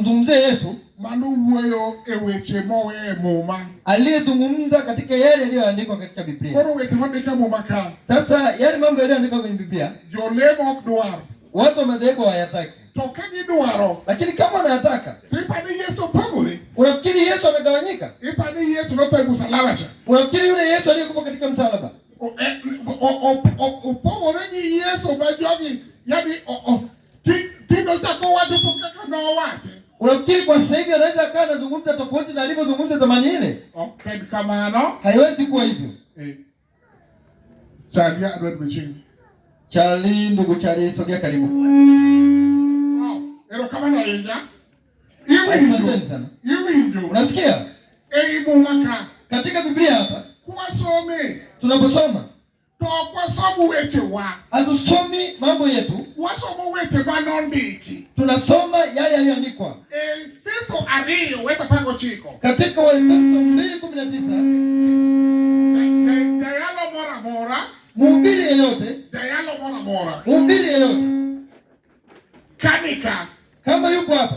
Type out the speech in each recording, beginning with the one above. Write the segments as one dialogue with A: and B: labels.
A: Mzungumzie Yesu
B: manuweyo eweche mowe muma
A: aliyezungumza katika yale yaliyoandikwa katika Biblia.
B: Koro weche mandika muma ka.
A: Sasa yale mambo yaliyoandikwa kwenye Biblia
B: jolemo ok dwar.
A: Watu wa madhehebu hawayataki.
B: To ka gidwaro,
A: lakini kama wanayataka,
B: ipani Yesu pogore.
A: Unafikiri Yesu anagawanyika?
B: Ipani Yesu notho e msalaba cha.
A: Unafikiri yule Yesu aliyekufa katika msalaba?
B: Opogore ni Yesu majogi yani tindo chako watu kaka na wache.
A: Unafikiri kwa sasa hivi anaweza kaa anazungumza tofauti na alivyozungumza zamani ile?
B: Okay, kama ano?
A: Haiwezi kuwa hivyo.
B: Charlie adwet machine.
A: Charlie, ndugu Charlie, sogea karibu.
B: Ero kama na yenya. Iwi ndio.
A: Unasikia?
B: Mumaka.
A: Katika Biblia hapa
B: kuwasome.
A: Tunaposoma
B: kwa somo weche wa.
A: Hatusomi mambo yetu.
B: Wasomo weche banondiki.
A: Tunasoma yale yaliyoandikwa.
B: Efeso ariyo weta pango chiko.
A: Katika Waefeso 2:19.
B: Dayalo mora mora.
A: Mhubiri yeyote.
B: Dayalo mora mora.
A: Mhubiri yeyote.
B: Kanika.
A: Kama yuko hapa.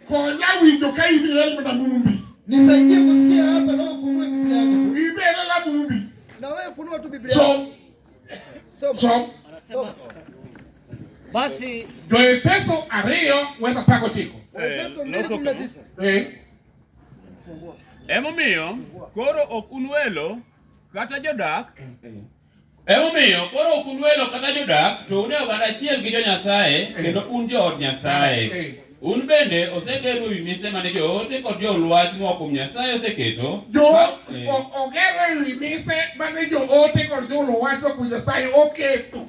B: Konya winjo ka ibi elmu na mumbi.
A: Nisaidie kusikia hapa na ufunue Biblia yako.
B: Ibele la mumbi.
A: Na wewe funua tu Biblia yako.
B: So.
C: Basi
B: do Efeso ariyo weta pango chiko.
A: Efeso 2:19.
D: Emomiyo koro ok unwelo kata jodak. Emomiyo koro ok unwelo kata jodak, to une oganda achiel gi jo-Nyasaye kendo un jood Nyasaye. Un bende osegeru ewi mise mane joote kod jolwach moa kuom Nyasaye oseketo.
B: Ogeru ewi mise mane joote kod jolwach moa kuom Nyasaye oketo.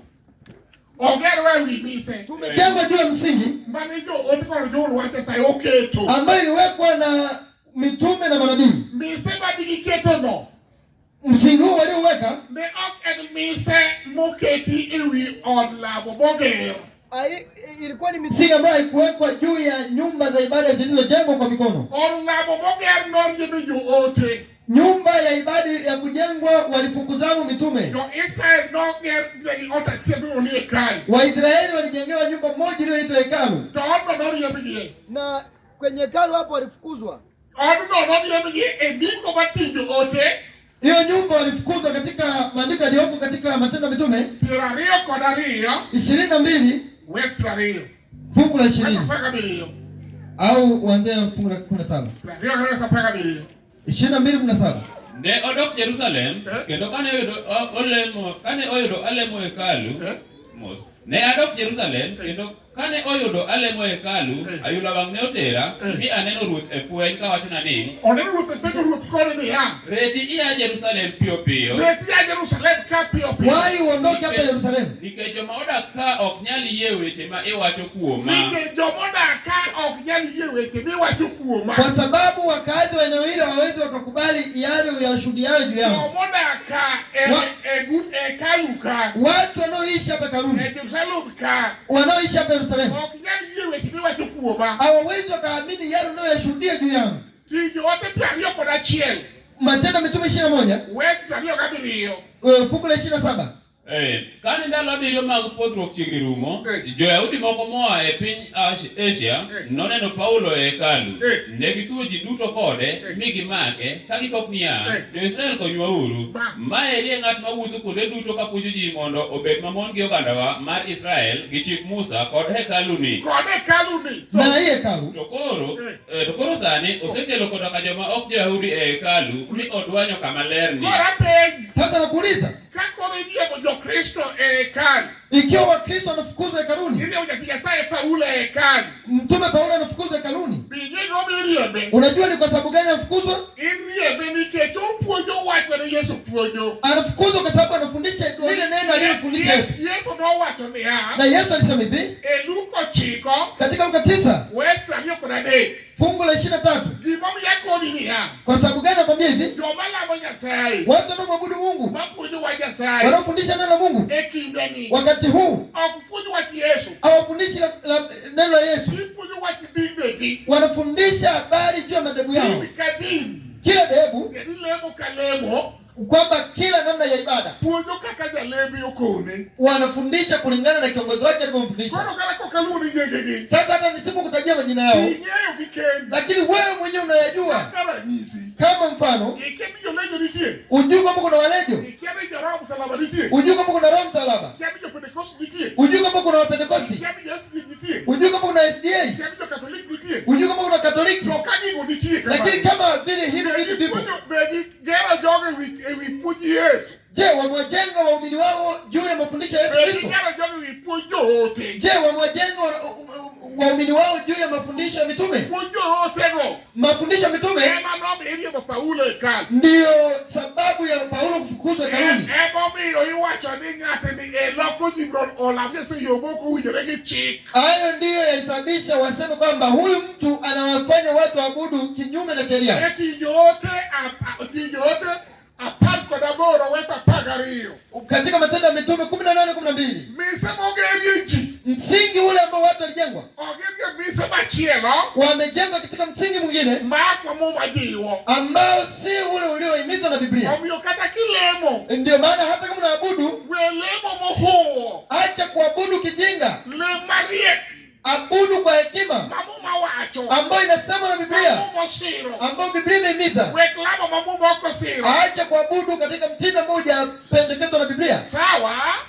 B: Ogeru ewi mise.
A: Tumejengwa juu ya msingi
B: mane joote kod jolwach Nyasaye oketo.
A: Ambayo iliwekwa na mitume na manabii.
B: Mise madiketo no.
A: Msingi huu walioweka
B: ne ok en mise moketi ewi od lamo moger.
A: Ilikuwa ni misingi ambayo haikuwekwa juu ya nyumba za ibada zilizojengwa kwa mikono.
B: Od lamo moger noriembe joote.
A: Nyumba ya ibada ya kujengwa walifukuzamo mitume.
B: Jo-Israel noger ot achiel ni hekalu.
A: Waisraeli walijengewa nyumba moja iliyoitwa hekalu.
B: To odno noriembgi.
A: Na kwenye hekalu hapo walifukuzwa.
B: Odno noriembgi e ndiko mar joote.
A: Hiyo nyumba walifukuzwa katika maandiko yaliyoko katika Matendo ya Mitume 22 fungu la 20 au uanze fungu la 17. 22:17.
D: Ne odok Jerusalem kendo kane oyudo alemo hekalu mos. Ne adok Jerusalem kendo kane oyudo alemo hekalu ayudo bang' ne otera mi aneno ruoth e fweny kawachona ni
B: oneno ruoth e fweny ruoth kore ni ya
D: reti iya Jerusalem piyo piyo.
B: Reti iya Jerusalem ka piyo piyo.
A: Why uondoke hapa Jerusalem?
D: Nikech joma odak ka ok nyal yie weche ma iwacho kuoma.
B: Nikech joma odak ka ok nyal yie weche ma iwacho kuoma.
A: Kwa sababu wakazi wa eneo hilo hawawezi wakakubali yale uyashuhudiayo juu yao.
B: Joma odak ka hekalu ka.
A: Watu wanaoishi hapa Karuni.
B: Jerusalem ka.
A: Wanaoishi hapa Yerusalemu. Hawawezi wakaamini yale unayoyashuhudia juu yangu. Matendo ya Mitume 21 fungu la 27.
D: Kane ndalo abiriyo mag pwodhruok chiegni rumo, Jo-Yahudi moko moa e piny Asia noneno Paulo e hekalu. Ne githuo ji duto kode mi gimake ka gikok niya, Jo-Israel konywauru. Maeri e ng'at mawuotho kuonde duto kapuonjo ji mondo obed mamon gi ogandawa mar Israel gi chik Musa kod hekaluni.
A: Na hii hekalu.
D: To koro sani osekelo koda joma ok Jo-Yahudi e hekalu mi odwanyo kama lerni.
A: Sasa nakuuliza,
B: Kristo hekalu.
A: Ikiwa Wakristo wanafukuzwa hekaluni, Mtume Paulo anafukuzwa hekaluni. Unajua ni kwa sababu gani anafukuzwa? Anafukuzwa kwa sababu anafundisha lile neno alilofundisha Yesu. Na Yesu alisema hivi katika Luka 9 fungu la 23. Kwa sababu gani nakwambia hivi? Watu wanaomwabudu Mungu, wanaofundisha neno la Mungu wakati huu hawafundishi neno la Yesu. Wanafundisha habari juu ya madhehebu yao. Kila dhehebu kwamba kila namna ya ibada
B: puonjo kaka jalebi okone,
A: wanafundisha kulingana na kiongozi wake alivyomfundisha. Sasa hata nisipokutajia majina yao, lakini wewe mwenyewe unayajua. Kama mfano, ujue kwamba kuna walejo, ujue kwamba kuna roho msalaba, ujue kwamba kuna wapentekosti, ujue kwamba kuna SDA, ujue kwamba kuna Katoliki. Lakini kama vile hivi vitu vipo, je, wamejenga waumini wao juu ya mafundisho ya Yesu Kristo? Je, wamejenga waumini wao juu ya mafundisho ya mitume? Mafundisho ya mitume ndio sababu ya Paulo kufukuzwa hekaluni. Hayo ndio yalisababisha waseme kwamba huyu mtu anawafanya watu waabudu kinyume na sheria. Katika Matendo ya Mitume 18:12, msingi ule ambao watu walijengwa, wamejengwa katika msingi mwingine ambao si ule uliohimizwa na Biblia. Ndio maana hata kama unaabudu, acha kuabudu kijinga, abudu kwa hekima ambayo inasema na Biblia, ambayo Biblia imehimiza. Acha kuabudu katika mtindo mmoja pendekezwa na Biblia.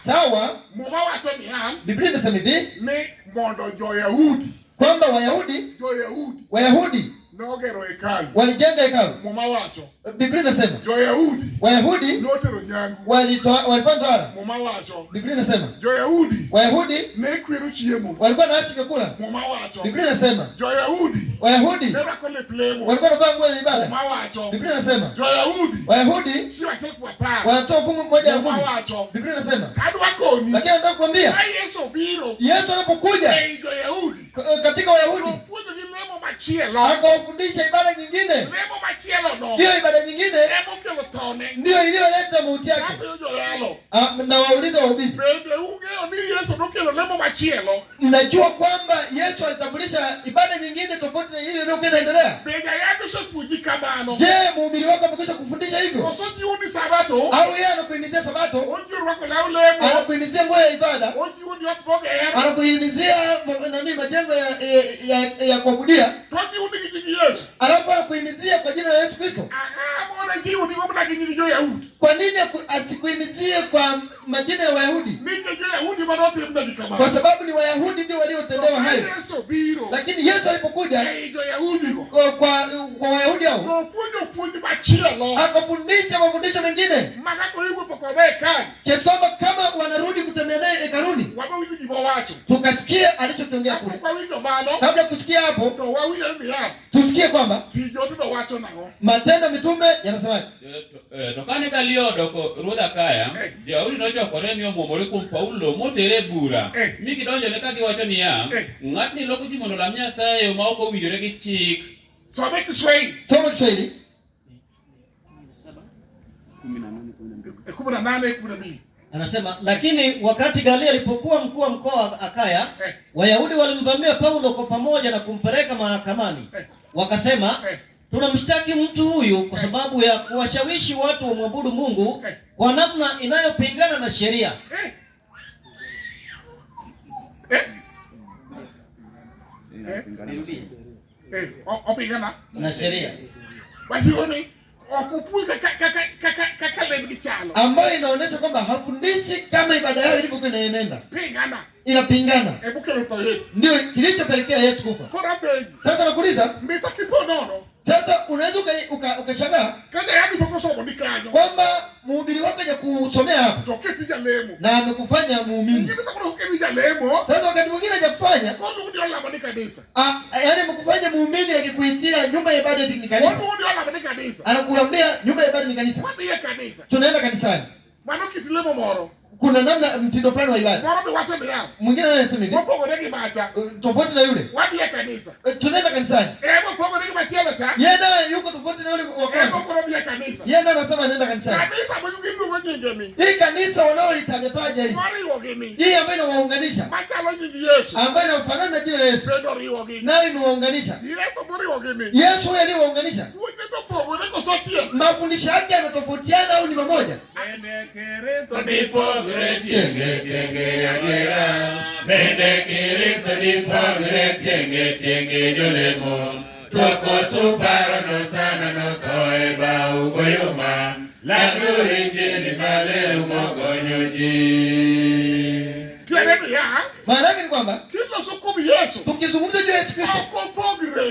A: Sawa. Biblia inasema hivi, kwamba Wayahudi walijenga hekalu. Biblia inasema Wayahudi walifanya tohara. Biblia inasema Wayahudi walikuwa na haki ya kula. Biblia inasema Wayahudi walikuwa wanavaa nguo za ibada. Biblia inasema Wayahudi wanatoa fungu moja la kumi. Biblia inasema, lakini nataka kuambia Yesu anapokuja katika Wayahudi akawafundisha ibada nyingine. Hiyo ibada nyingine ndio iliyoleta mauti yake. Na wauliza wahubiri, mnajua kwamba Yesu alitambulisha ibada nyingine tofauti na ile iliyokuwa inaendelea? Je, mhubiri wako amekwisha kufundisha hivyo? Au yeye anakuhimizia Sabato, anakuhimizia nguo ya ibada, anakuhimizia majengo ya kuabudia, alafu anakuhimizia kwa jina la Yesu Kristo? Kwa nini asikuhimizie kwa majina ya Wayahudi? Kwa sababu ni Wayahudi ndio waliotendewa hayo. Lakini Yesu alipokuja kwa Wayahudi hao, akafundisha mafundisho mengine, kiasi kwamba kama wanarudi kutembea naye hekaluni, tukasikia alichokiongea kule. Kabla kusikia hapo, tusikie kwamba Matendo ya Mitume yanasemaje.
D: Tokane kaliodo ko ruodha kaya, Jaudi nochokore mi omwomore kuom Paulo motere bura. Mi gidonjone ka giwacho niya, ng'atni loko ji mondo olam Nyasaye ma ok owinjore gi chik.
A: Soma Kiswahili.
B: 18:12.
C: Anasema, lakini wakati Galio alipokuwa mkuu wa mkoa wa Akaya, Wayahudi walimvamia Paulo kwa pamoja na kumpeleka mahakamani. Wakasema, tunamshtaki mtu huyu kwa sababu ya kuwashawishi watu wamwabudu Mungu kwa namna inayopingana na sheria. Na sheria.
A: Ambayo inaonyesha kwamba hafundishi kama ibada yao ilivyokuwa inaenenda. Inapingana. Ndio kilichopelekea Yesu kufa. Sasa nakuuliza, sasa unaweza ukashangaa kwamba mhubiri wako ya kusomea hapo na amekufanya muumini. Sasa wakati mwingine hajakufanya, yaani amekufanya muumini, akikuitia nyumba ya ibada ni kanisa. Anakuambia nyumba ya ibada ni kanisa. Tunaenda kanisani. Kuna namna mtindo fulani wa ibada. Mwingine anasema hivi, tofauti na yule. Tunaenda kanisani. Yeye yuko tofauti na yule wa kwanza. Yeye anasema anaenda kanisani. Hii kanisa wanaolitaja hii. Hii ambayo inawaunganisha. Ambayo inafanana na jina la Yesu. Nayo inawaunganisha. Yesu yeye aliwaunganisha. Mafundisho yake yanatofautiana au ni mamoja? Maana yake ni kwamba tukizungumza juu ya Yesu Kristo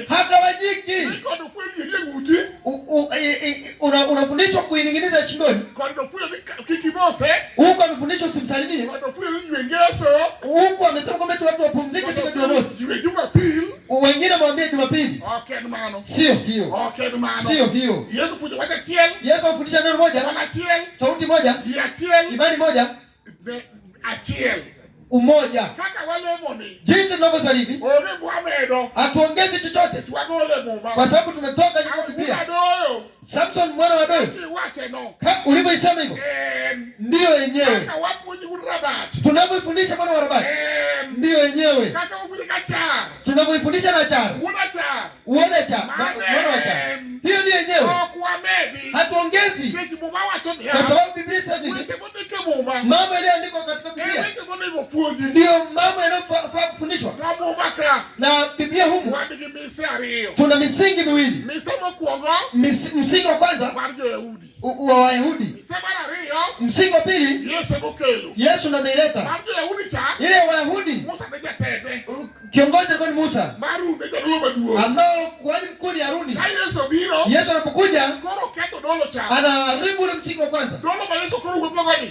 A: hatawajiki. Unafundishwa kuining'iniza shingoni. Huko amefundishwa usimsalimie. Huko amesema kwamba watu wapumzike siku ya Jumamosi. Wengine mwambie Jumapili. Sio hiyo. Sio hiyo. Yesu afundisha neno moja, sauti moja, imani moja, umoja. Jinsi tunavyosali hatuongezi chochote, kwa sababu tumetoka katika Biblia. Samson mwana wa Daudi ulivyoisema hivyo ndio yenyewe. Tunavyofundisha mwana wa Rabati ndio yenyewe. Tunavyofundisha na Chara uone cha mwana wa Chara, hiyo ndio yenyewe. Hatuongezi, kwa sababu Biblia inasema mambo yaliyoandikwa katika Biblia ndio mambo yanayofaa kufundishwa. Na Biblia humu tuna misingi miwili. Msingi wa kwanza wa Wayahudi, msingi wa pili Yesu na ameleta. Ile Wayahudi kiongozi alikuwa ni Musa, ambao kuhani mkuu ni Haruni. Yesu anapokuja anaharibu ule msingi wa kwanza.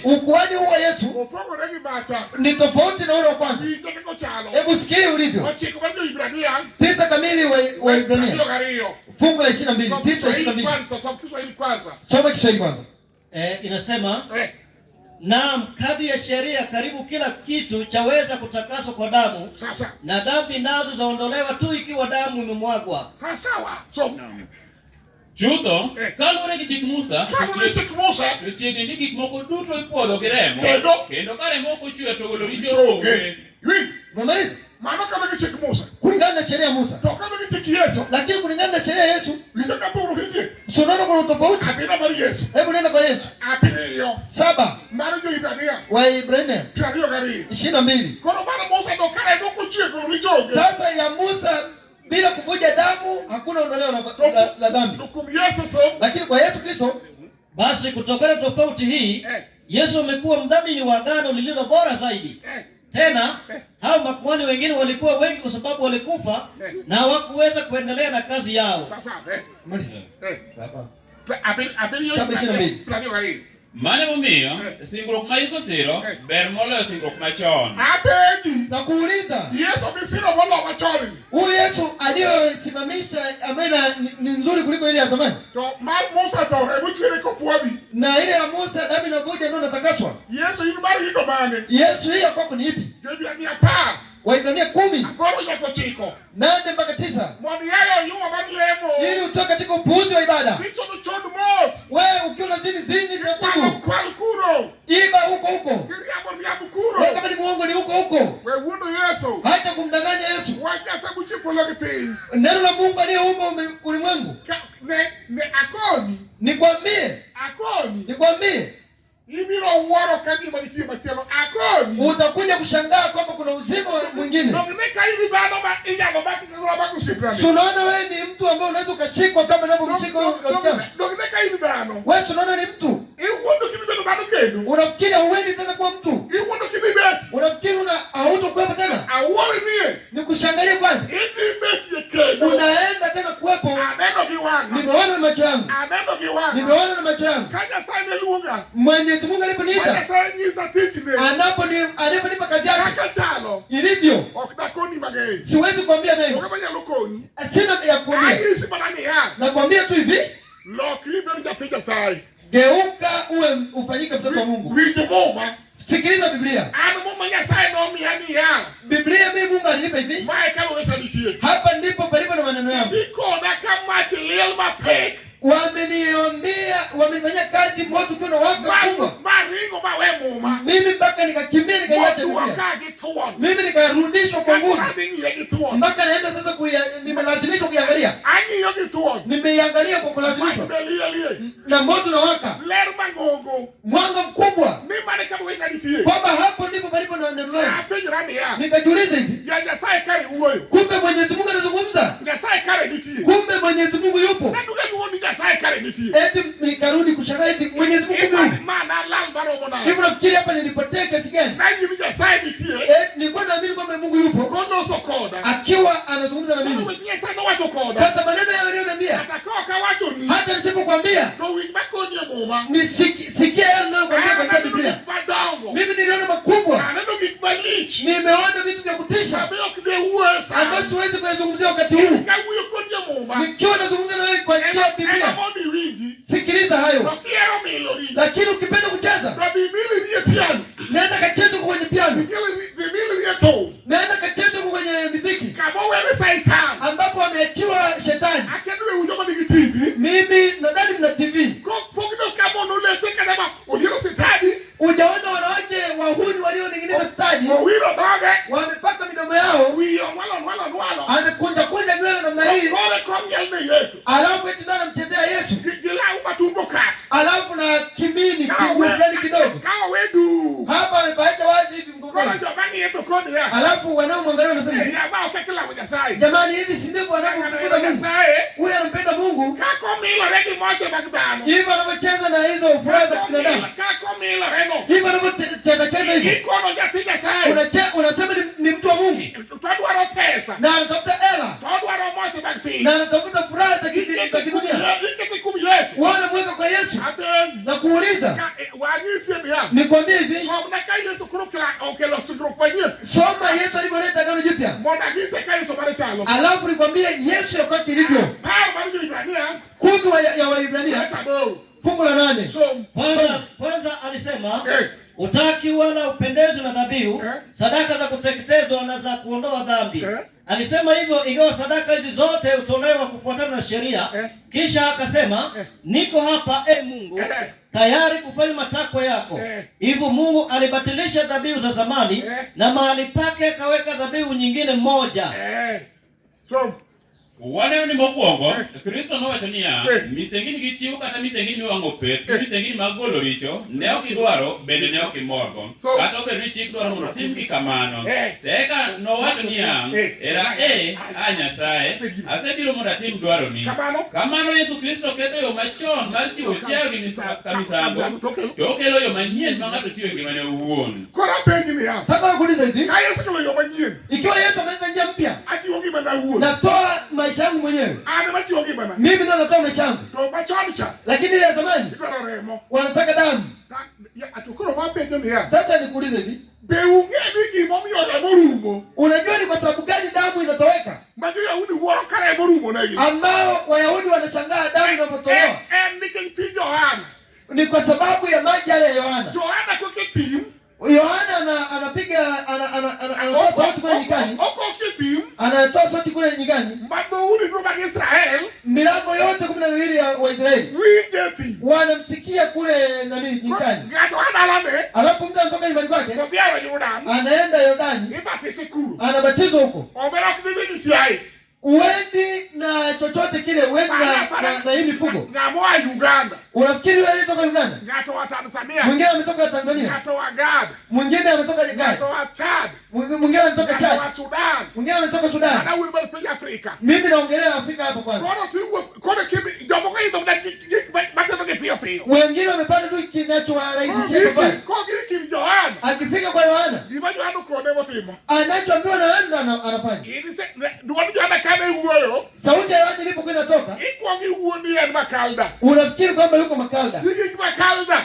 A: Ukuhani huu wa Yesu ni tofauti na ule wa kwanza. Hebu sikia ulivyo. 9 kamili wa Ibrania fungu la 22. 9:22. Soma Kiswahili kwanza.
C: Inasema naam, kadri ya sheria karibu kila kitu chaweza kutakaswa kwa damu.
B: Sasa.
C: Na dhambi nazo zaondolewa tu ikiwa damu imemwagwa.
B: Sawa. So
D: Chutho, kaluwore gi chik Musa, chiegni ni gik moko duto ipuodho gi remo, kendo ka remo ok ochwe to golo richo onge.
A: Maana kama kicheki Musa, kulingana na sheria ya Musa. To kama kicheki Yesu, lakini kulingana na sheria ya Yesu, nitaka bora hivi. Sonana kuna tofauti. Apina bali Yesu. Hebu nenda kwa Yesu. Apina hiyo. 7. Mara jo Ibrania. Wa Ibrania. Ndio gari. 22. Kwa maana Musa ndo kale ndo kuchie kwa richoge. Sasa ya Musa bila kuvuja damu hakuna ondoleo la dhambi. Lakini kwa Yesu Kristo
C: basi kutokana tofauti hii Yesu amekuwa mdhamini wa agano lililo bora zaidi. Tena hao makuhani wengine walikuwa wengi kwa sababu walikufa na hawakuweza kuendelea na kazi yao.
D: Mane momiyo singruok ma Yesu siro ber moloyo singruok machon.
A: Na kuuliza huyu Yesu aliyosimamisha amena ni nzuri kuliko ile ya zamani. Na ile ya Musa damu inavuja ndio natakaswa. Yesu hiyo kwako ni ipi? Waibrania 10 8 mpaka 9. Ili utoke katika upuuzi wa ibada. Wewe ukiwa zini taratibu. Iba huko. Wewe kama ni muongo ni huko. Hata kumdanganya Yesu. Neno la Mungu aliyeumba ulimwengu. Nikwambie utakuja kushangaa kwamba kuna uzima mwingine. Unaona wewe ni mtu ambaye unaweza ukashikwa kama unavyomshika huyo rafiki. Wewe unaona ni mtu. Unafikiri huendi tena kwa mtu. Unafikiri hautokuwa tena. Ni kushangalia kwanza. Unaenda tena kuwepo. Nimeona na macho yangu. Mwenyezi Mungu aliponiita. Anaponipa kazi yake. Ilivyo. Siwezi kuambia mengi. Sina ya kuambia. Nakwambia tu hivi. Geuka uwe ufanyike mtoto wa Mungu. Sikiliza Biblia. Biblia mimi Mungu alinipa hivi. Hapa ndipo palipo na maneno yangu. Wameniombea, wamenifanyia kazi moto kuna waka kubwa. Mimi nikarudishwa kwa nguvu. Mpaka naenda sasa nimelazimishwa kuiangalia. Nimeiangalia kwa kulazimishwa. Na moto unawaka. Mwanga mkubwa. Kwamba hapo ndipo palipo na neno langu. Nikajiuliza hivi. Kumbe Mwenyezi Mungu anazungumza. Kumbe Mwenyezi Mungu yupo. Eti nikarudi kushangaa eti Mwenyezi Mungu yupo. Hivi nafikiri hapa nilipotea kiasi gani? Nilikuwa naamini kwamba Mungu yupo. Akiwa anazungumza na mimi. Sasa maneno yale aliyoniambia. Hata nisipokuambia. Nisikie yale ninayokuambia kwa Biblia. Mimi niliona makubwa. Nimeona vitu vya kutisha. Ambayo siwezi kuzungumzia wakati huu. Nikiwa nazungumza na wewe kwa njia ya Biblia. Sikiliza hayo. Lakini ukipenda kucheza, nenda kacheze kwenye piano. Nenda kacheze kwenye muziki. Ambapo ameachiwa shetani. Mimi nadhani mna TV. Ujaona wanawake wahuni walioning'iniza stadi. Wamepaka midomo yao. Amekunja nywele namna hii. Alafu eti ndio anamchezea Yesu. Alafu na kimini fulani kidogo. Hapa amepaacha wazi hivi mgongoni. Alafu wanaomwangalia wanasema, jamani, hivi si ndivyo wanavyomtukuza Mungu? Huyu anampenda Mungu. Hivi anavyocheza na hizo furaha za binadamu. Hivi anavyocheza hivi. Unasema ni mtu wa Mungu. Na anatafuta hela. Na anatafuta furaha za kidunia. Wanamweka kwa Yesu. Na kuuliza, nikwambie hivi, soma Yesu alipoleta agano jipya. Alafu nikwambie Yesu wakati ilivyo. Kundi ya Waebrania fungu la 8.
C: Kwanza alisema utaki wala upendezwe na dhabihu, sadaka za kuteketezwa na za kuondoa dhambi. Alisema hivyo ingawa sadaka hizi zote hutolewa kufuatana na sheria. Kisha akasema, niko hapa Mungu, tayari kufanya matakwa yako. Hivyo Mungu alibatilisha dhabihu za zamani na mahali pake akaweka dhabihu nyingine moja.
D: Wane ni mokwongo, Kristo nowacho niya, misengini gichiwo kata misengini miwang'o pep, misengini magolo richo, ne ok idwaro, bende ne ok imorgo. Kata obedo ni chik dwaro mondo timgi kamano. Teka nowacho niya, era Nyasaye, asebiro mondo atim dwaroni. Kamano Yesu Kristo ketho yo machon mar chiwo chiayo gi misango, to okelo yo manyien ma ng'ato tiyo ngimane owuon.
A: Sasa nakuuliza hivi, ikiwa Yesu ameleta njia mpya, natoa maisha yangu mwenyewe. Mimi ndo natoa maisha yangu. Lakini ile ya zamani wanataka damu. Sasa nikuulize hivi, unajua ni kwa sababu gani damu inatoweka? Ambao Wayahudi wanashangaa damu inapotolewa. Ni kwa sababu ya maji yale ya Yohana. Yohana anapiga anatoa sauti kule nyikani. Anatoa sauti kule nyikani. Milango yote 12 ya Waisraeli wanamsikia kule nyikani. Alafu mtu anatoka nyumbani kwake, anaenda Yordani, anabatizwa huko. Uendi na chochote kile, uendi na hii mifugo. Unafikiri wewe unatoka Uganda? Mwingine ametoka Tanzania. Mwingine ametoka Uganda. Mwingine ametoka Chad. Mwingine ametoka Sudan. Mimi naongelea Afrika hapo kwanza. Wengine wamepanda tu kinachowarahisishia pale. Akifika kwa Yohana, anachoambiwa na Yohana anafanya. Sauti ya Yohana ilipokuwa inatoka, unafikiri kwamba yuko Makalda.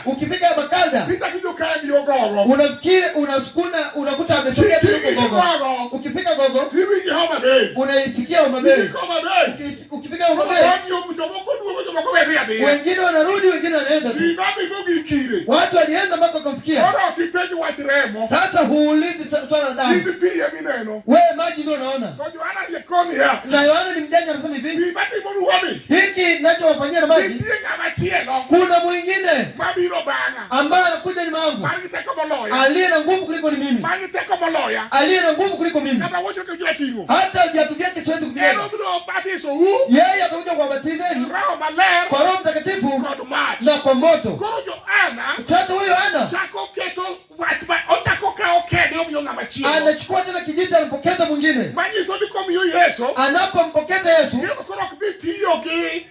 A: Ukifika Makalda, unafikiri unakuta amesogea tu Gogo. Ukifika Gogo, unaisikia Homa Bay. Ukifika Homa Bay, wengine wanarudi, wengine wanaenda. Watu walienda mpaka kumfikia.
B: remo.
A: Sasa huulizi swala la damu.
B: Bibi pia mimi neno.
A: Wewe maji ndio unaona.
B: Kwa Yohana ni koni ya.
A: Na Yohana ni mjanja anasema hivi.
B: Bibi bati muruoni.
A: Hiki ninachowafanyia na maji.
B: Bibi ngama chielo.
A: Kuna mwingine
B: Mabiro banga.
A: ambaye anakuja nyuma yangu.
B: Mali teko moloya.
A: Aliye na nguvu kuliko ni mimi.
B: Mali teko moloya.
A: Aliye na nguvu kuliko mimi.
B: Kama wote kujua tingo.
A: Hata viatu vyake siwezi kuvibeba.
B: Ero bro batizo huu.
A: Yeye atakuja kuwabatizeni
B: Roho malero.
A: kwa Roho Mtakatifu
B: Kwa maji.
A: na kwa moto.
B: Korojo ana.
A: Sasa huyo ana
B: Chako keto watba otako ka okede omyo ngama chielo.
A: anachukua tena kijiti anapokeza mwingine.
B: Maji so diko myo Yesu.
A: Anapompokeza Yesu,
B: Yesu koro kitiyo gi.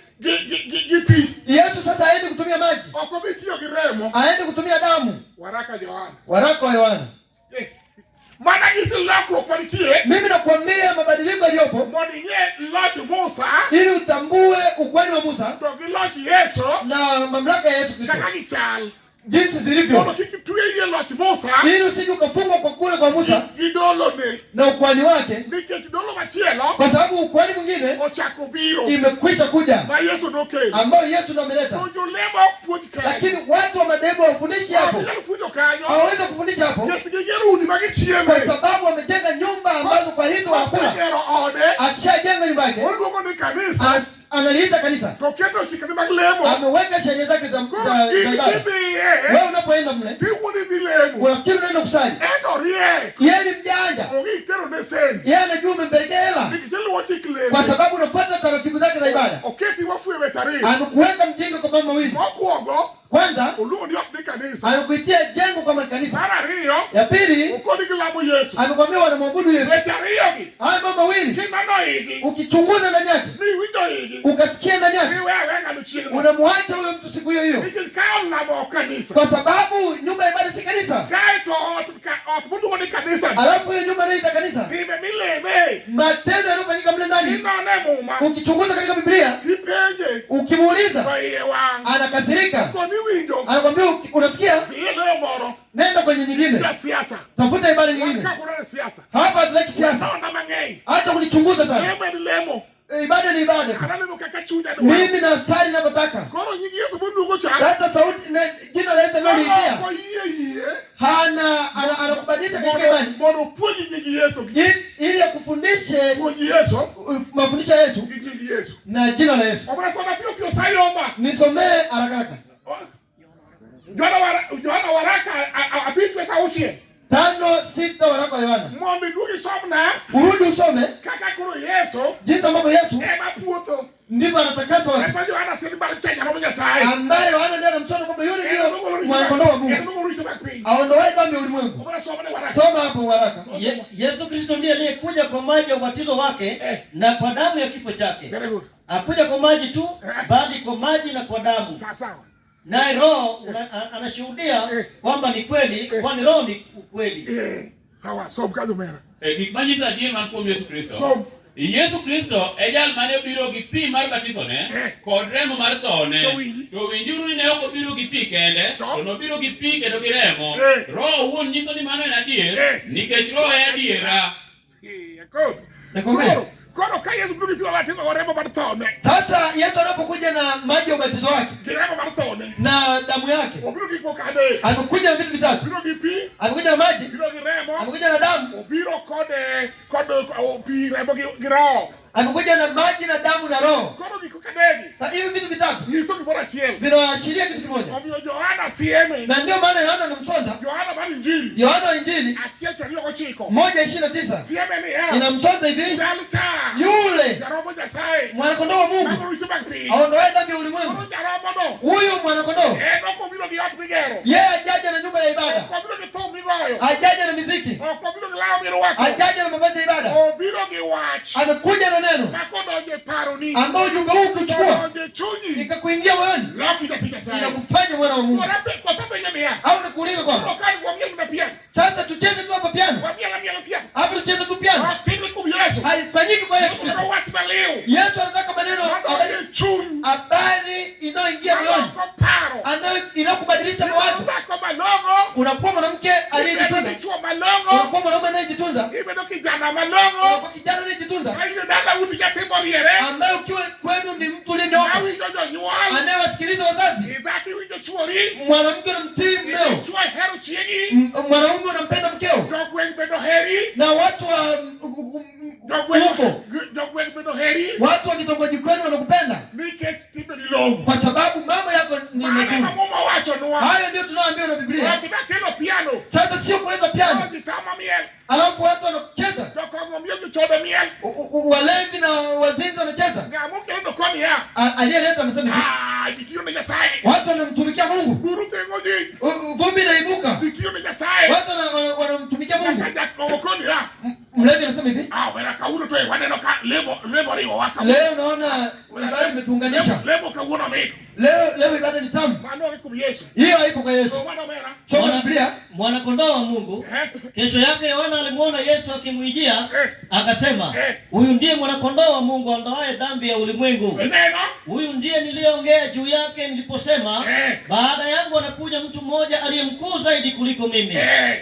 A: Yesu sasa aende kutumia maji.
B: Oko kitiyo gi remo.
A: Aende kutumia damu.
B: Waraka Yohana.
A: Waraka wa Yohana.
B: Mana gisi lako politie.
A: Mimi nakwambia mabadiliko yaliyopo
B: Moni ye lati Musa.
A: ili utambue ukweli wa Musa
B: Dogi lati Yesu.
A: na mamlaka ya Yesu Kristo
B: Kakagi chal.
A: jinsi zilivyo,
B: Mono kiki tuye ye lati Musa.
A: ili usije ukafungwa kwa kule kwa Musa
B: Gidolo ne.
A: na ukweli wake,
B: Nike kidolo machielo.
A: kwa sababu ukweli mwingine
B: Ochako biro.
A: imekwisha kuja
B: Na Yesu doke.
A: ambao Yesu ndo ameleta.
B: Ojo lemo puji kayo.
A: Lakini watu wa madhehebu hawafundishi hapo,
B: Yesu pujo kayo.
A: hawawezi kufundisha hapo
B: Yesu gejeru uni magi chieme.
A: kwa sababu wamejenga nyumba ambazo kwa hizo hakuna.
B: Gero ode.
A: Akishajenga nyumba yake
B: Onduko ni kanisa.
A: analiita kanisa,
B: Toketo chikani maglemo.
A: ameweka sheria zake za ibada.
B: Ikidi
A: Wewe unapoenda mle
B: Tiwuni dilemo.
A: unafikiri unaenda kusali,
B: Eto rie.
A: yeye ni mjanja,
B: Ogi tero neseni.
A: yeye anajua umempelekea hela
B: Nikiselu wachikile.
A: kwa sababu unafuata taratibu zake za ibada.
B: Oketi wafu evetari.
A: Amekuweka mjengo kwa mambo mawili.
B: Mokuogo.
A: Kwanza
B: Uluo ni okdi kanisa.
A: amekuitia jengo kama kanisa.
B: Mara riyo.
A: Ya pili
B: Ukodi kilamo Yesu.
A: amekwambia wanamwabudu Yesu.
B: Vetariyo gi.
A: Haya mambo mawili
B: Kinano higi.
A: ukichunguza ndani yake,
B: Ni wito higi.
A: ukasikia ndani yake,
B: Niwe wenga luchini.
A: unamwacha huyo mtu siku hiyo hiyo,
B: Nikikao lamo kanisa.
A: kwa sababu nyumba ya ibada si kanisa.
B: Gaito otumundu ni kanisa.
A: Alafu hiyo nyumba inaita kanisa.
B: Kime mileme.
A: Matendo yanayofanyika mle ndani,
B: Kinone muma.
A: ukichunguza katika Biblia,
B: Kipenge.
A: ukimuuliza
B: Kwa iye wangu.
A: anakasirika,
B: Koni winjo.
A: anakwambia unasikia,
B: Kiye leo moro.
A: nenda kwenye nyingine,
B: Ya siasa.
A: tafuta ibada nyingine.
B: Waka kuna siasa.
A: Hapa hatutaki siasa,
B: Sawa mang'eny.
A: hata kulichunguza sana.
B: Lemo ni lemo.
A: Ibada ni ibada tu.
B: Analemo kaka chuja do.
A: Mimi na sali ninavyotaka.
B: Koro nyingi Yesu mundu uko cha.
A: Sasa sauti na jina la Yesu ndio liingia.
B: Kwa iye.
A: Anakubadilisha katika imani.
B: Mono puji nyingi Yesu.
A: Ili akufundishe
B: Puji Yesu.
A: mafundisho ya Yesu
B: Nyingi Yesu.
A: na jina la Yesu.
B: Obra soma pio sayomba.
A: Nisomee haraka haraka.
B: Joana waraka abitwe sautie.
A: 5:6 waraka wa Yohana.
B: Mombi dugi somna.
A: Urudi usome
B: Kaka kuro Yesu.
A: jinsi ambavyo Yesu
B: Ema puto.
A: ndivyo anatakasa watu.
B: Ema Joana sini bali chenga na mwenye sai.
A: Ambaye Yohana ndiye anamshauri kwamba yule ndio mwana wa Mungu. Aondoe dhambi ya ulimwengu.
B: Obra soma ni waraka.
A: Soma hapo waraka.
C: Yesu Kristo ndiye aliyekuja kwa maji ya ubatizo wake na kwa damu ya kifo chake.
B: Very good.
C: Hakuja kwa maji tu, bali kwa maji na kwa damu.
B: Sawa.
C: Naye Roho anashuhudia kwamba ni kweli, kwani Roho ni ukweli.
B: Sawa, so mkazo mera.
D: Gik manyiso adier man kuom Yesu Kristo.
B: So
D: Yesu Kristo e jal mane obiro gi pi mar batisone kod remo mar thone. To winjuru ni ne ok obiro gi pi kende, to nobiro gi pi kendo gi remo. Roho owuon nyiso ni mano en adier, nikech Roho e adiera.
B: Koro ka Yesu biro gi batizo wa remo mar thone.
A: Sasa Yesu anapokuja na maji ya ubatizo wake
B: Remo mar thone.
A: na damu yake,
B: Obiro gi kokade.
A: amekuja na vitu vitatu.
B: Biro gi pi.
A: Amekuja na maji,
B: Biro gi remo.
A: amekuja na damu,
B: Obiro kod pi remo gi roho.
A: amekuja na maji na damu na roho.
B: Koro gi kokade.
A: Sasa hivi vitu vitatu
B: Nisto gi bora chiel.
A: vinaashiria kitu kimoja,
B: Omiyo Yohana sieme.
A: na ndio maana Yohana anamsonda.
B: Yohana mar Injili.
A: Yohana wa Injili
B: 1:29.
A: 1:29
B: Sieme ni
A: inamsonda hivi,
B: Dalcha.
A: yule
B: Jarobo Nyasaye.
A: mwanakondoo wa Mungu
B: Mago wicho mag pi.
A: aondoe dhambi ya ulimwengu.
B: Koro jarobo no.
A: Huyu mwanakondoo
B: Oko biro gi ot migero.
A: yeye ajaja na nyumba ya ibada,
B: Oko biro gi thum migoyo.
A: ajaja na miziki,
B: Oko biro gi law mirwako.
A: ajaja na mavazi ya ibada.
B: Obiro gi wach.
A: Amekuja na neno
B: Makodonjo e paroni.
A: ambao ujumbe huu ukichukua
B: Kodonjo e chunyi.
A: ikakuingia moyoni,
B: Loki japika saye.
A: inakufanya mwana wa Mungu.
B: Kwa sababu ya
A: Au nikuulize kwamba
B: Koro kwa miel na piano.
A: sasa tucheze tu hapa piano,
B: Kwa miel piano.
A: hapo tucheze tu piano,
B: Pili kum Yesu.
A: haifanyiki kwa Yesu
B: Yesu
A: Kristo.
B: na watu baliu.
A: Yesu anataka maneno,
B: Kodonjo e chunyi.
A: habari inayoingia moyoni,
B: Ko paro.
A: inakubadilisha mawazo.
B: Ko malongo.
A: Unakuwa mwanamke aliyejitunza,
B: Imedo malongo.
A: unakuwa mwanaume anayejitunza,
B: Imedo kijana malongo.
A: unakuwa kijana anayejitunza,
B: Ayo dada utu jatimbo riere.
A: ambaye ukiwa kwenu ni mtu uliyenyooka,
B: Awi jojo nyual.
A: anayewasikiliza wazazi,
B: Idaki wijo chuori.
A: mwanamke na mtii mmeo,
B: Chuo heru
A: Mwanaume unampenda mkeo. Na watu wa watu wa kitongoji kwenu wanakupenda kwa sababu mambo yako ni mazuri. Hayo ndio tunaoambiwa na Biblia. Sasa sio kuleta piano alafu watu wanacheza, walevi na wazinzi wanacheza. Aliyeleta anasema watu wanamtumikia Mungu, vumbi inaibuka, watu wanamtumikia Mungu. Mlevi anasema hivi, leo naona ibada imetuunganisha, leo ibada ni tamu. Hiyo haipo kwa Yesu. Soma Biblia.
C: Mwana kondoo wa Mungu. Kesho yake Yohana alimuona Yesu akimwijia, akasema, huyu ndiye mwana kondoo wa Mungu aondoaye dhambi ya ulimwengu. Huyu ndiye niliyeongea juu yake niliposema, baada yangu anakuja mtu mmoja aliyemkuu zaidi kuliko mimi,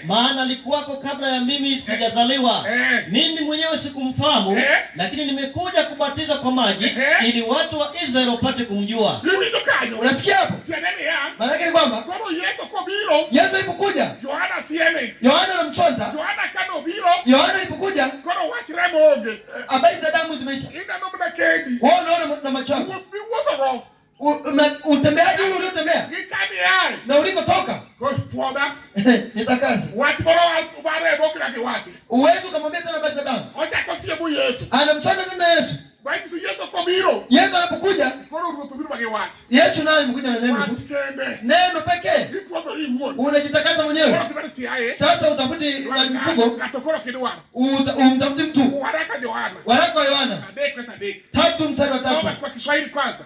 C: maana alikuwako kabla ya mimi sijazaliwa. Mimi mwenyewe sikumfahamu, lakini nimekuja kubatiza kwa maji ili watu wa Israeli wapate kumjua.
A: Unasikia hapo? Maana yake ni kwamba Yesu alipokuja, Yohana anamsonta. Yohana alipokuja, habari za damu zimeisha. Wao unaona na macho yako. Utembeaji ule uliotembea na ulikotoka nitakasi. Uwezo ukamwambia tena habari za damu. Anamsonta tena Yesu. Yesu anapokuja, Yesu naye amekuja na neno pekee. Unajitakasa mwenyewe. Sasa utafuti mifugo, umtafuti mtu. Waraka wa Yohana 3:3.
B: Kwa Kiswahili kwanza.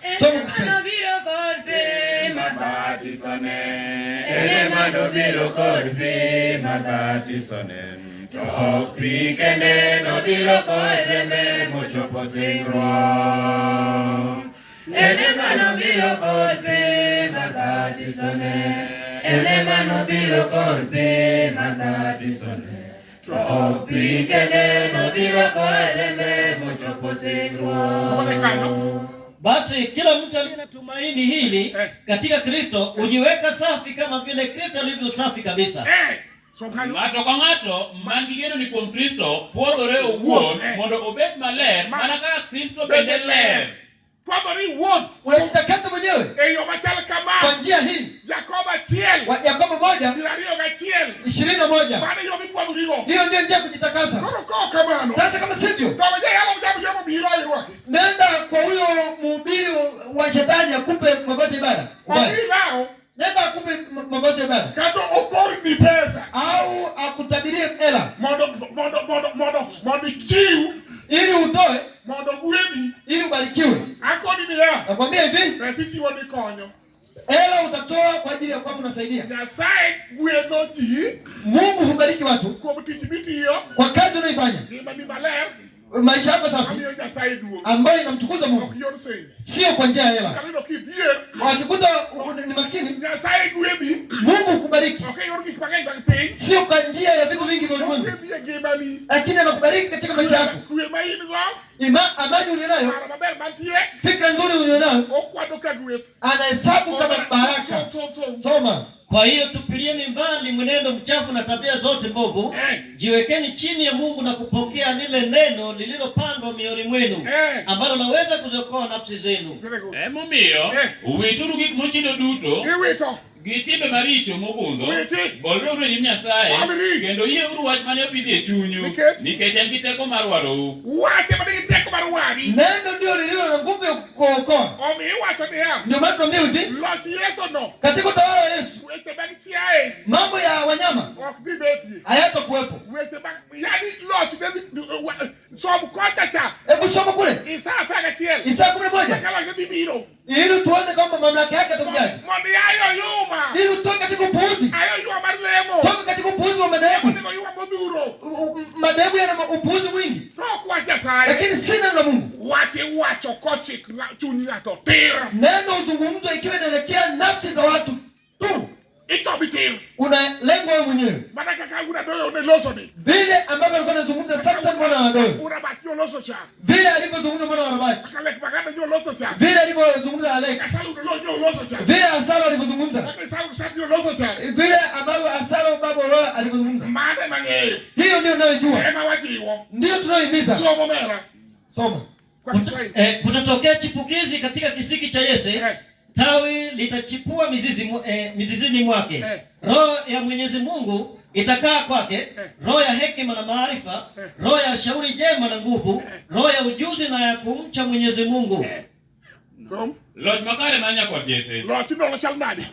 E: Tok pikende no biro kode me mochopo singro. Ene mano biro kode magatisone. Ene mano biro kode magatisone. Tok pikende no biro kode me mochopo singro.
C: Basi kila mtu aliye na tumaini hili katika Kristo ujiweka safi kama vile Kristo alivyo safi kabisa.
D: Ng'ato ka ng'ato man gi geno ni kuom Kristo puodhore owuon mondo obed maler mana kaka Kristo bende ler.
A: Unajitakasa mwenyewe kwa njia hii. Yakobo 1:21. Hiyo ndio njia kujitakasa. Sasa kama sivyo, nenda kwa huyo mhubiri wa shetani akupe mavazi ibada. Nenda akupe mavazi ya ibada.
B: Kato okori ni pesa.
A: Au akutabirie hela.
B: Mondo chiu
A: ili utoe,
B: mondo gweni
A: ili ubarikiwe.
B: Akoni ni ya.
A: Nakwambia hivi,
B: rafiki woni konyo.
A: Hela utatoa kwa ajili ya kwamba unasaidia.
B: Nyasaye gwedho ji.
A: Mungu hubariki watu
B: kwa mtich hiyo, kwa
A: kazi unaifanya. Maisha yako safi ambayo inamtukuza Mungu, sio kwa njia ya hela. Wakikuta ni maskini, Mungu kubariki sio kwa njia ya vitu vingi vya ulimwengu, lakini anakubariki katika maisha yako. Amani ulionayo, fikra nzuri ulionayo, anahesabu kama baraka. Soma.
C: Kwa hiyo tupilieni mbali mwenendo mchafu na tabia zote mbovu. Jiwekeni chini ya Mungu na kupokea lile neno lililopandwa mioyoni mwenu, ambalo laweza kuziokoa nafsi zenu.
D: Momiyo uwituru gik mochido duto gitimbe maricho mogundho, boluru nyim Nyasaye kendo yie uru wach mane opidhi e chunyu, nikech en gi teko mar warou.
A: Neno ndio lililo na nguvu ya kuokoa. Ndio maana tuambie hivi, katika utawala wa Yesu mambo ya wanyama hayatakuwepo. Hebu soma kule Isaya 11 ili tuone kwamba mamlaka yake atakujaje, ili utoke katika upuuzi, toka katika upuuzi wa madhehebu. Madhehebu yana upuuzi mwingi, lakini si neno la Mungu. Neno uzungumzwa ikiwa inaelekea nafsi za watu tu.
B: bitir.
A: Una lengo wewe mwenyewe.
B: Maana kaka unadoyo uneloso ni.
A: Vile ambavyo alikuwa anazungumza Samson mwana wa Doyo.
B: Unabaki loso cha.
A: Vile alivyozungumza mwana wa Rabaki.
B: Akalek baganda nyo loso cha.
A: Vile alivyozungumza Alex.
B: Asalu nyo loso cha.
A: Vile Asalo alivyozungumza.
B: Asalu sati loso cha.
A: Vile ambavyo Asalo baba Roy alivyozungumza.
B: Maana mangeyo.
A: Hiyo ndio unayojua.
B: Ema wajiwo.
A: Ndio tunayohimiza.
B: Somo mera.
A: Soma.
C: Kutatokea chipukizi katika kisiki cha Yese. Tawi litachipua mizizini mwake. Roho ya Mwenyezi Mungu itakaa kwake, roho ya hekima na maarifa, roho ya shauri jema na nguvu, roho ya ujuzi na ya kumcha Mwenyezi Mungu.
D: Lord makare manya kwa Jesse.
B: Lord tino lo shalnadi.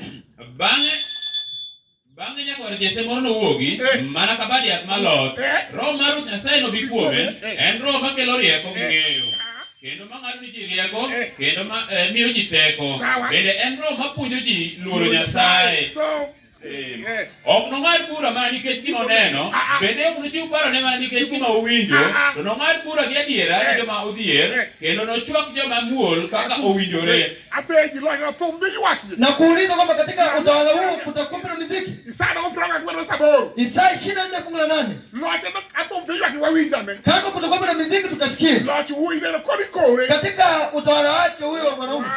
D: Bange nya kwa Jesse morono uogi, mana kabadi at malot. Roho maru Nyasaye no bikuome, en roho makelo rieko ng'eyo. Kendo mang'ado ni ji rieko, kendo miyo ji teko. Bende en roho mapuonjo ji luoro Nyasaye. Ok nong'ad bura mana nikech gima oneno, bende ok nochiw parone mana nikech gima owinjo, to nong'ad bura gi adiera gi joma odhier, kendo nochwak joma muol kaka owinjore.
B: Abeji lo na pombe yuaki.
A: Na kuuliza kwamba katika utawala huu kutakuwa na muziki.
B: Isana mpanga kwa saboro.
A: Isaya 24:8.
B: Lote na pombe yuaki wawinjane.
A: Kama kutakuwa na muziki tutasikia.
B: Lote huyu ndio kore.
A: Katika utawala wake huyo mwanaume.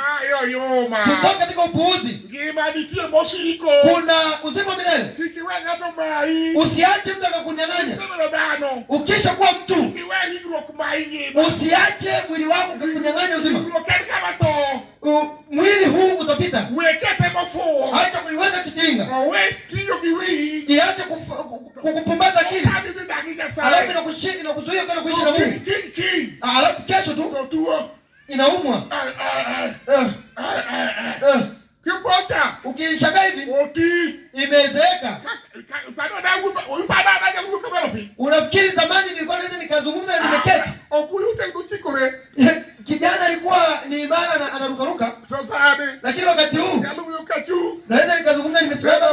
B: Yo ma.
A: Kutoka katika upuuzi.
B: Ngima nitie moshiko.
A: Kuna uzima milele.
B: Kikiwenga to mai.
A: Usiache mtu akakunyang'anya.
B: Sema dano.
A: Ukisha kuwa mtu.
B: Kiwengi kumaini.
A: Usiache mwili wako kukunyang'anya uzima.
B: Ukeni kama to.
A: Mwili huu utapita.
B: Wekete mafua.
A: Acha kuiweka kijinga.
B: Wewe hiyo kiwi.
A: Iache kukupumbaza akili. Alafu na kuzuia kana kuishi na Mungu. Alafu kesho tu inaumwa.
B: Kipocha.
A: Ukishangaa hivi.
B: Oti.
A: Imezeeka.
B: Sasa ndio uipanda na Mungu kama ropi.
A: Unafikiri zamani nilikuwa naweza nikazungumza na nimeketi?
B: Okuyute nguchikore.
A: Kijana alikuwa ni imara na anarukaruka.
B: Sasa
A: lakini wakati huu naweza nikazungumza nimesimama.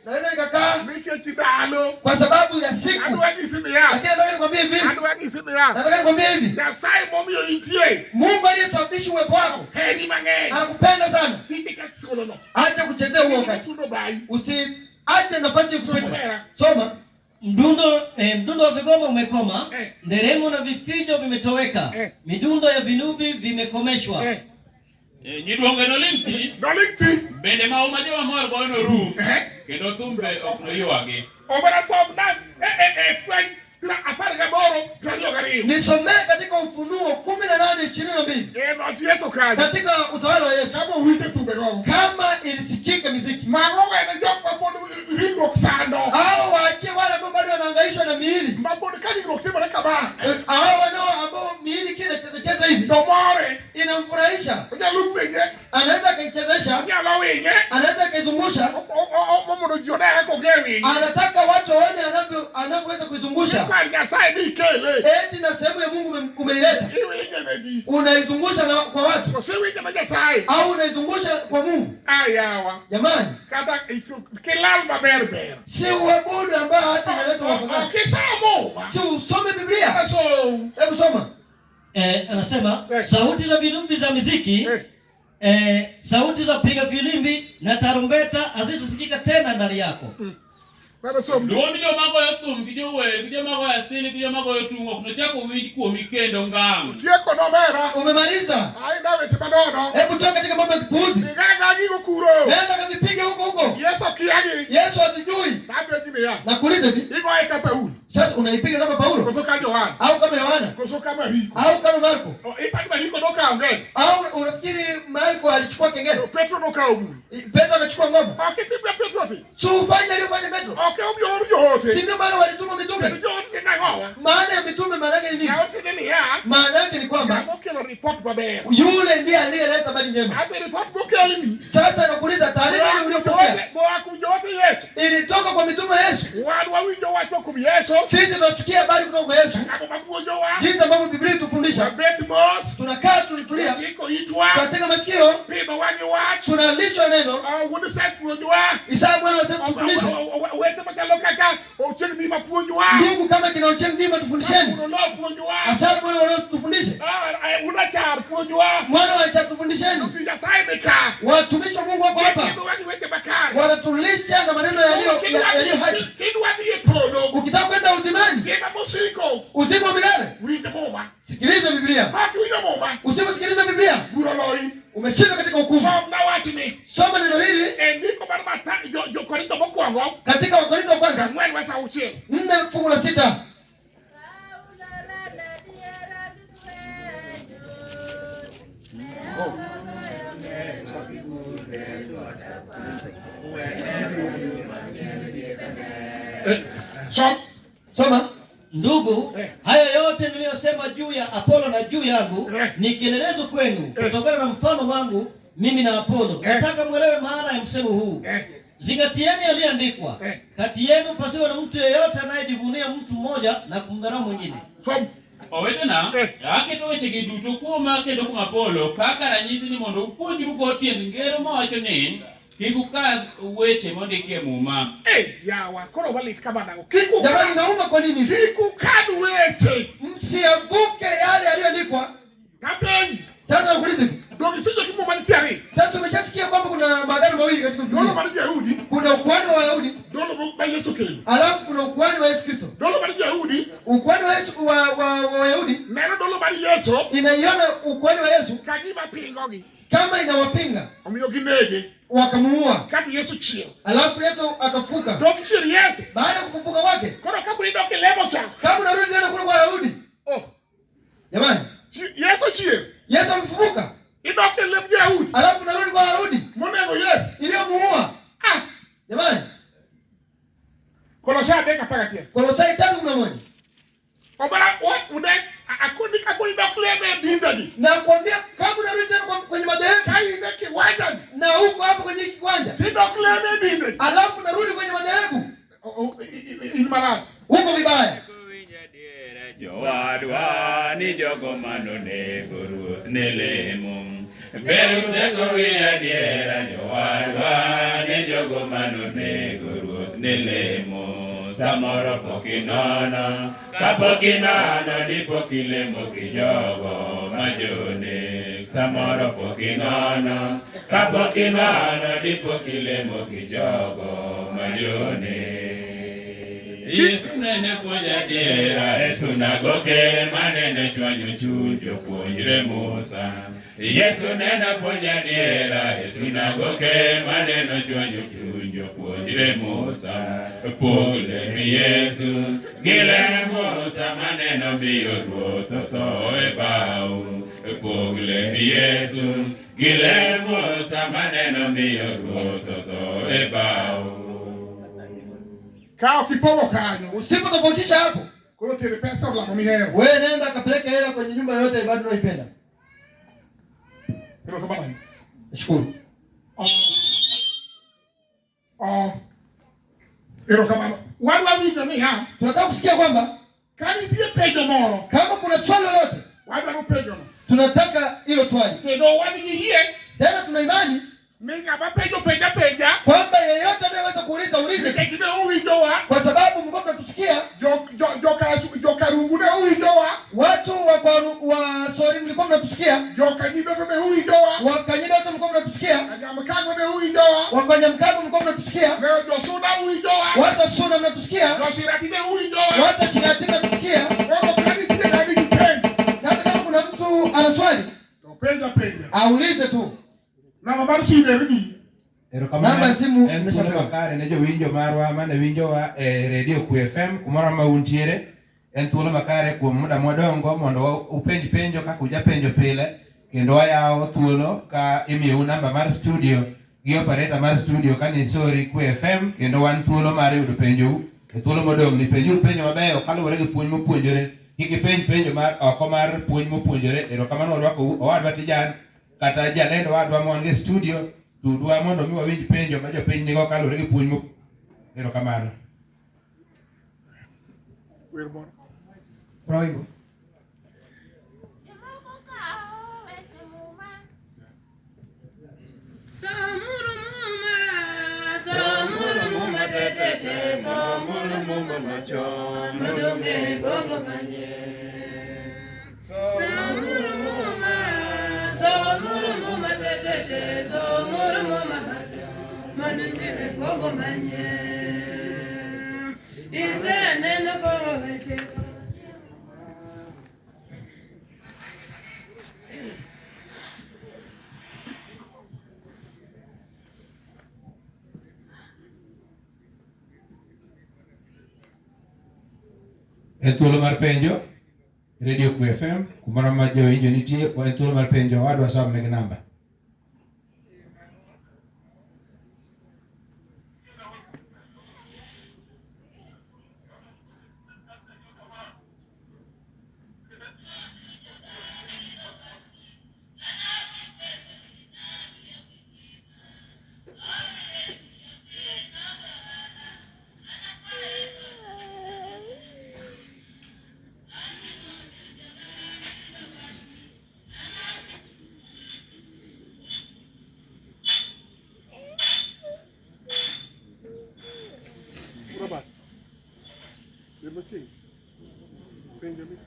A: Naweza nikakaa
B: mikechidalo
A: kwa sababu ya siku. Lakini nataka nikwambie hivi. Nataka nikwambie hivi. Mungu aliyesababisha uwepo wako anakupenda sana. Acha kuchezea huo wakati. Usiache nafasi kupita. Soma.
C: Mdundo wa vigoma umekoma, nderemo na vifijo vimetoweka, midundo ya vinubi vimekomeshwa.
D: Nyiduonge nolimti bende ma umajo amor gono rum kendo thumbe ok noywagi.
B: Obara sobna fwany aparga boro
A: nisomee katika Ufunuo 18:22.
B: Yesu kaje
A: katika utawala wa Yesu.
B: Kama uite tumberomo
A: kama ilisikika muziki
B: magogo na jofa podo ringo sando
A: hao waachie wale ambao bado wanahangaishwa na miili
B: mabodi kali rokte bale kaba
A: hao ambao miili kile cheza hivi
B: domore
A: inamfurahisha.
B: Ujaluwenye
A: anaweza kaichezesha,
B: ujaluwenye
A: anaweza kaizungusha.
B: Momo jona yako gewi
A: anataka watu waone anavyoweza kuizungusha.
B: Kwa Nyasaye ni kele
A: eti na sehemu ya Mungu umeileta unaizungusha kwa watu au unaizungusha kwa Mungu.
B: Ayawa
A: jamani,
B: kama kilamba berber
A: si uabudu ambao hata inaleta wafadhali. Si usome Biblia. Hebu soma.
C: Anasema sauti za vinubi za muziki, sauti za piga filimbi na tarumbeta hazitasikika tena ndani yako.
D: Nduoni jo mago yotum kijo wer kijo mago asili kijo mago yotungo kuno chako wingi kuomi kendo ngang.
B: Tieko no mera.
A: Umemaliza?
B: Ai nawe sibandono.
A: Hebu toka katika mambo ya kipuuzi.
B: Niganga ngigo kuro.
A: Nenda kavipige huko.
B: Yesu kiani.
A: Yesu atujui.
B: Tabe jime ya.
A: Nakuuliza hivi.
B: Iko aika Paulo.
A: Sasa unaipiga kama Paulo?
B: Kusoka Yohana.
A: Au kama Yohana?
B: Kusoka kama Riko.
A: Au kama Marko?
B: Ipati Mariko doka onge.
A: Au unafikiri Marko alichukua kengele?
B: Petro doka ogu.
A: Petro akachukua ngoma.
B: Akitibia Petro ati.
A: Si ufanye aliyofanya Petro.
B: Okay, obyo yote.
A: Si ndio maana walituma mitume?
B: Yote na ngoa.
A: Maana ya mitume maana yake ni nini?
B: Yote nini ya?
A: Maana yake ni kwamba
B: Mokelo report babe.
A: yule ndiye aliyeleta habari njema.
B: Hapo report mokelo ni.
A: Sasa nakuuliza taarifa ile uliyopokea.
B: Boa kujote Yesu.
A: Ilitoka kwa mitume Yesu.
B: Watu wawinjo watu kwa Yesu.
A: Sisi tunasikia habari kutoka kwa Yesu.
B: Kama mapuojo wa.
A: Jinsi ambavyo Biblia itufundisha.
B: Betmos.
A: Tunakaa tulitulia.
B: Tiko itwa.
A: Katika masikio.
B: Pima wani watu.
A: Tunalishwa neno.
B: Wodi sasa puojo wa.
A: Isaya mwana wa sasa tufundisha.
B: Wete matalo kaka. Ocheni mima puojo wa.
A: Mungu kama kinaochea ndima tufundisheni.
B: Unaona puojo wa.
A: Asante mwana wa tufundishe.
B: Unachar puojo wa.
A: Mwana wa tufundisheni.
B: Tuja saimeka.
A: Watumishi wa Mungu wako hapa. wanatulisha na maneno yaliyo hai. Ukitaka kwenda uzimani, uzima wa milele, sikiliza Biblia. Usiposikiliza Biblia, umeshinda katika hukumu. Soma neno hili katika Wakorintho wa kwanza 4:6. Soma.
C: Ndugu, haya yote niliyosema juu ya Apolo na juu yangu ni kielelezo kwenu kutokana na mfano wangu mimi na Apolo. Nataka mwelewe maana ya msemo huu. Zingatieni yaliyoandikwa, kati yenu pasiwe na mtu yeyote anayejivunia mtu mmoja na kumdharau mwingine.
D: Owetena, aketo wechegi duto kuoma kendo kuom Apolo kaka ranyisi ni mondo upuonjrugo tiend ngero mawacho ni kik ukadh weche mondiki e Muma.
B: Yawa, koro walit kama nao.
A: Jamani, nauma kwa nini?
B: Kik ukadh weche.
A: Msiavuke yale yaliyoandikwa.
B: Kapeni.
A: Sasa ukulize.
B: Ndio sije kimu manitiari.
A: Sasa umeshasikia kwamba kuna magano mawili katika Biblia.
B: Ndio mali ya Yahudi.
A: Kuna ukuhani wa Wayahudi.
B: Ndio kwa Yesu Kristo.
A: Alafu kuna ukuhani wa Yesu Kristo.
B: Ndio mali ya Yahudi.
A: Ukuhani wa Yesu wa Wayahudi.
B: Neno ndio mali Yesu.
A: Inaiona ukuhani wa Yesu
B: Kajiba pingogi.
A: kama inawapinga.
B: Omiyo gineje.
A: Wakamuua.
B: Kati Yesu chio.
A: Alafu Yesu akafuka.
B: Ndio chio Yesu.
A: Baada ya kufufuka kwake.
B: Koro kaburi ndio kilemo cha.
A: Kama unarudi tena kule kwa Wayahudi. Jamani,
B: Yesu chio.
A: Yesu amefufuka.
B: Idoke lemje Yahudi.
A: Alafu narudi kwa Wayahudi.
B: Moneno Yesu.
A: Iliyomuua. Jamani.
B: Kolosai 3:11.
A: Kolosai 3:11.
B: Obara udai akuni dokleme bindadi.
A: Na kuambia kama unarudi tena kwenye madhehebu
B: kai ine kiwanja
A: na huko hapo kwenye kiwanja.
B: Dokleme bindadi.
A: Alafu narudi kwenye madhehebu.
B: Inmalati.
A: Huko vibaya.
E: Jowadwa ni jogo manonego ruoth ne lemo. Beuseko wiya diera jowadwa ni jogo manonego ruoth ne lemo. Samoro pokinono, kapokinono dipo kilemo ki jogo majone. Samoro pokinono, kapokinono dipo kilemo ki jogo majone. Yesu nene puonja diera e sunagoke manene chwanyo chuny jopuonjre Musa. Yesu nene puonja diera e sunagoke manene chwanyo chuny jopuonjre Musa. Pog lembi Yesu gi lem Musa maneno miyo ruoth otho e bau. Pog lembi Yesu gi lem Musa maneno miyo ruoth otho e bau.
B: Kao kipogo kanyo.
A: Usipotofautisha hapo.
B: Kuna tele pesa wala kumihero.
A: Wewe nenda kapeleke hela kwenye nyumba yote ibada unaipenda.
B: Ndio kama hivi.
A: Shukuru.
B: Ndio kama wale wito ni ha.
A: Tunataka kusikia kwamba
B: kani pia pejo moro.
A: Kama kuna swali lolote,
B: wale pejo.
A: Tunataka hilo swali.
B: Ndio wanigie.
A: Tena tuna imani
B: minga bapejo peja
A: kwamba yeyote anayeweza kuuliza ulize.
B: Kile uijoa
A: Kwa sababu mko mnatusikia.
B: Joka rungune uijoa.
A: Watu wa sori mlikuwa mnatusikia.
B: Joka nyidoto ne uijoa.
A: Wakanyida wote mlikuwa mnatusikia.
B: Anyamkango ne uijoa.
A: Wakanyamkango mlikuwa mnatusikia.
B: Leo josuna uijoa.
A: Watu suna mnatusikia.
B: Joshirati ne uijoa.
A: Watu shirati mnatusikia.
B: Wako kani tia kani kipenzi.
A: Sasa kama kuna mtu ana swali,
B: penja.
A: Aulize tu.
B: Na mabari si berudi.
A: Namba ya simu
F: nimeshapewa kare ne jo winjo marwa mane winjo wa radio QFM kumora mauntiere en thuolo makare kuom muda modongo mondo upenj penjo kaka uja penjo pile kendo ayawo thuolo ka imiyo namba mar studio gi operator mar studio kanisori QFM kendo wan thuolo mar yudo penjo e thuolo modong ni penjo mabeyo kaluwore gi puonj mopuonjore kik penjo mar oko mar puonj mopuonjore erokamano orwako owadwa Tijan kata jalendo wadwa mon gi studio tudwa mondo mi wawinj penjo ma jopiny nigo kaluwore gi puonj erokamano.
A: Bravo.
E: Samuru muma tetete, samuru muma machon, madonge bongo manye. Samuru muma tetete, samuru muma machon. manige gogo manye iseneno goweche
F: Thuolo mar penjo Radio QFM kumoro ma jowinjo nitie thuolo mar penjo wadwa somne gi namba.
G: Robert, let me see. Benjamin.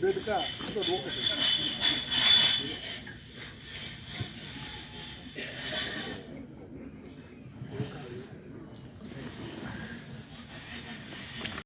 G: Bedka, ito dua kasi.